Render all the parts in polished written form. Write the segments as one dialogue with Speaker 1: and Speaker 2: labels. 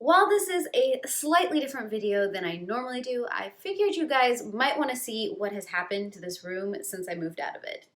Speaker 1: While this is a slightly different video than I normally do, I figured you guys might want to see what has happened to this room since I moved out of it.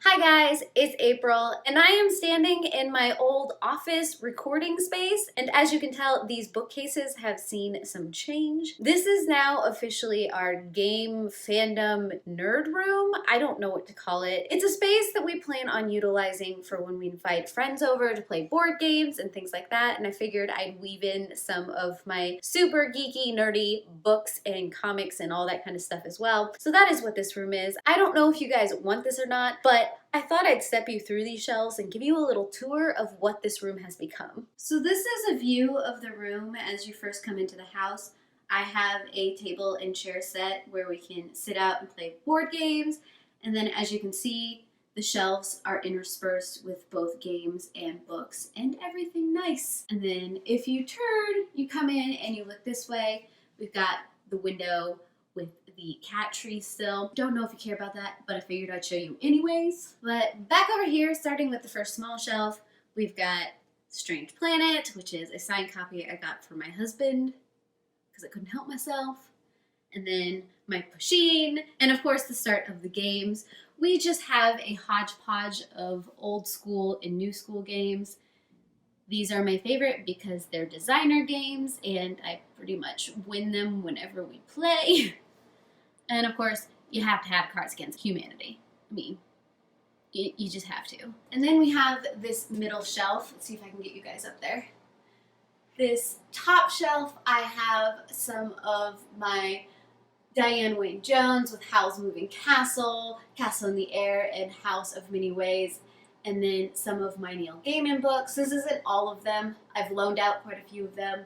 Speaker 1: Hi guys, it's April, and I am standing in my old office recording space, and as you can tell, these bookcases have seen some change. This is now officially our game fandom nerd room. I don't know what to call it. It's a space that we plan on utilizing for when we invite friends over to play board games and things like that, and I figured I'd weave in some of my super geeky, nerdy books and comics and all that kind of stuff as well. So that is what this room is. I don't know if you guys want this or not, but I thought I'd step you through these shelves and give you a little tour of what this room has become. So this is a view of the room as you first come into the house. I have a table and chair set where we can sit out and play board games. And then as you can see, the shelves are interspersed with both games and books and everything nice. And then if you turn, you come in and you look this way, we've got the window with the cat tree still. Don't know if you care about that, but I figured I'd show you anyways. But back over here, starting with the first small shelf, we've got Strange Planet, which is a signed copy I got for my husband because I couldn't help myself. And then my Pusheen, and of course the start of the games. We just have a hodgepodge of old school and new school games. These are my favorite because they're designer games and I pretty much win them whenever we play. And of course, you have to have Cards Against Humanity. I mean, you just have to. And then we have this middle shelf. Let's see if I can get you guys up there. This top shelf, I have some of my Diane Wayne Jones with Howl's Moving Castle, Castle in the Air, and House of Many Ways. And then some of my Neil Gaiman books. This isn't all of them. I've loaned out quite a few of them,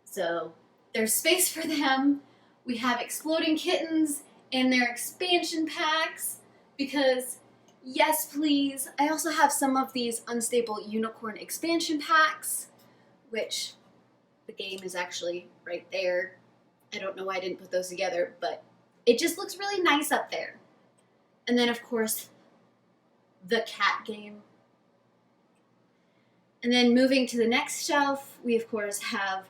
Speaker 1: so there's space for them. We have Exploding Kittens and their expansion packs because, yes please. I also have some of these Unstable Unicorn expansion packs, which the game is actually right there. I don't know why I didn't put those together, but it just looks really nice up there. And then of course, the cat game. And then moving to the next shelf, we of course have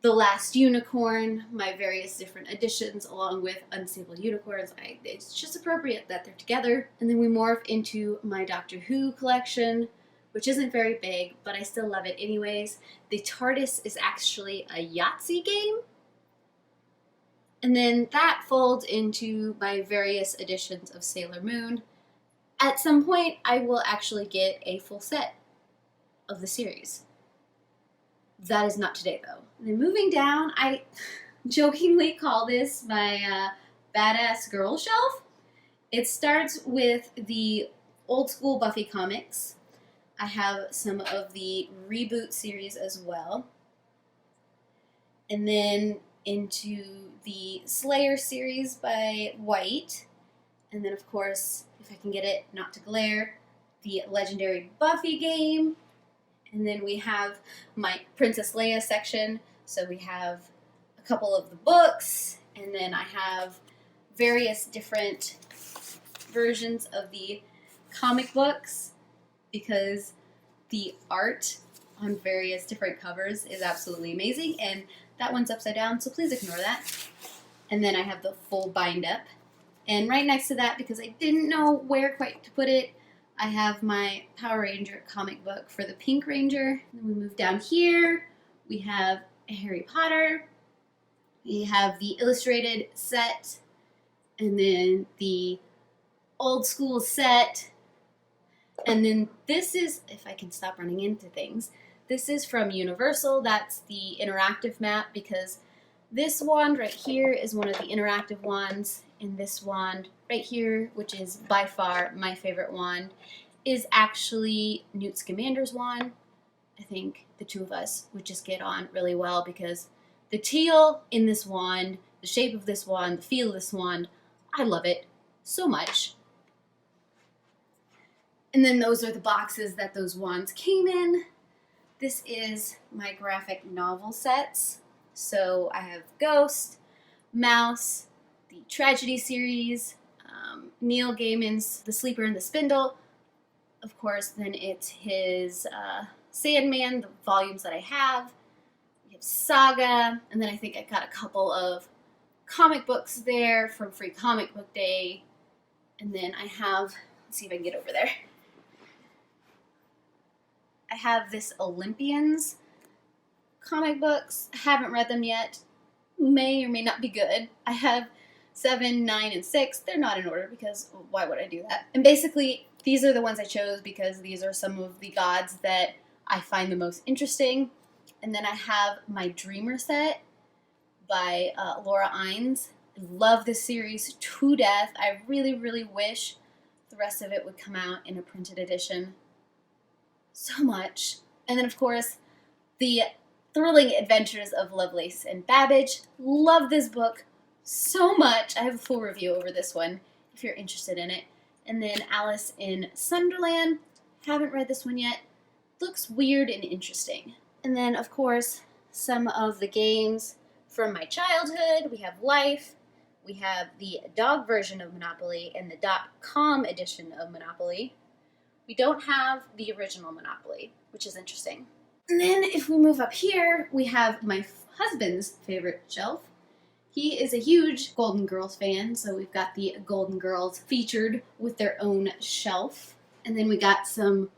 Speaker 1: The Last Unicorn, my various different editions, along with Unstable Unicorns. It's just appropriate that they're together. And then we morph into my Doctor Who collection, which isn't very big, but I still love it anyways. The TARDIS is actually a Yahtzee game. And then that folds into my various editions of Sailor Moon. At some point, I will actually get a full set of the series. That is not today, though. And then moving down, I jokingly call this my badass girl shelf. It starts with the old school Buffy comics. I have some of the reboot series as well. And then into the Slayer series by White. And then, of course, if I can get it not to glare, the legendary Buffy game. And then we have my Princess Leia section. So we have a couple of the books, and then I have various different versions of the comic books because the art on various different covers is absolutely amazing. And that one's upside down, so please ignore that. And then I have the full bind up. And right next to that, because I didn't know where quite to put it, I have my Power Ranger comic book for the Pink Ranger. And then we move down here. We have Harry Potter. We have the illustrated set. And then the old school set. And then this is, if I can stop running into things, this is from Universal. That's the interactive map because this wand right here is one of the interactive wands. And this wand right here, which is by far my favorite wand, is actually Newt Scamander's wand. I think the two of us would just get on really well because the teal in this wand, the shape of this wand, the feel of this wand, I love it so much. And then those are the boxes that those wands came in. This is my graphic novel sets. So I have Ghost, Mouse, the Tragedy series, Neil Gaiman's The Sleeper and the Spindle. Of course, then it's his Sandman, the volumes that I have. We have Saga, and then I think I got a couple of comic books there from Free Comic Book Day. And then I have, let's see if I can get over there. I have this Olympians comic books. I haven't read them yet. May or may not be good. I have 7, 9, and 6. They're not in order because why would I do that? And basically, these are the ones I chose because these are some of the gods that I find the most interesting. And then I have my Dreamer set by Laura Innes. I love this series to death. I really, really wish the rest of it would come out in a printed edition. So much. And then, of course, the Thrilling Adventures of Lovelace and Babbage. Love this book so much. I have a full review over this one if you're interested in it. And then Alice in Sunderland. Haven't read this one yet. Looks weird and interesting. And then, of course, some of the games from my childhood. We have Life. We have the dog version of Monopoly and the .com edition of Monopoly. We don't have the original Monopoly, which is interesting. And then if we move up here, we have my husband's favorite shelf. He is a huge Golden Girls fan, so we've got the Golden Girls featured with their own shelf. And then we got some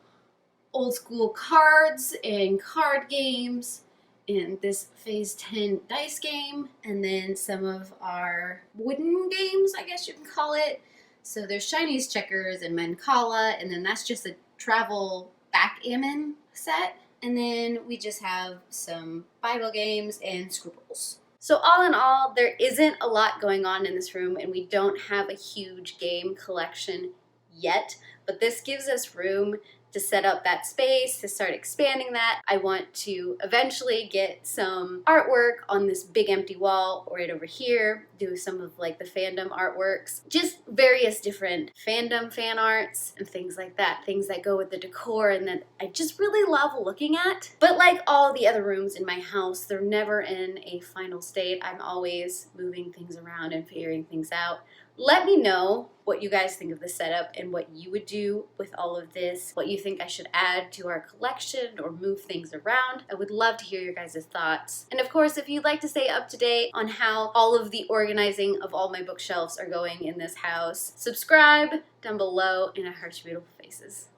Speaker 1: old school cards and card games and this Phase 10 dice game, and then some of our wooden games, I guess you can call it. So there's Chinese checkers and Mancala, and then that's just a travel backgammon set. And then we just have some Bible games and scribbles. So all in all, there isn't a lot going on in this room, and we don't have a huge game collection yet, but this gives us room to set up that space, to start expanding that. I want to eventually get some artwork on this big empty wall right over here, do some of like the fandom artworks, just various different fandom fan arts and things like that, things that go with the decor and that I just really love looking at. But like all the other rooms in my house, they're never in a final state. I'm always moving things around and figuring things out. Let me know what you guys think of the setup and what you would do with all of this, what you think I should add to our collection or move things around. I would love to hear your guys' thoughts. And of course, if you'd like to stay up to date on how all of the organizing of all my bookshelves are going in this house, subscribe down below and I heart your beautiful faces.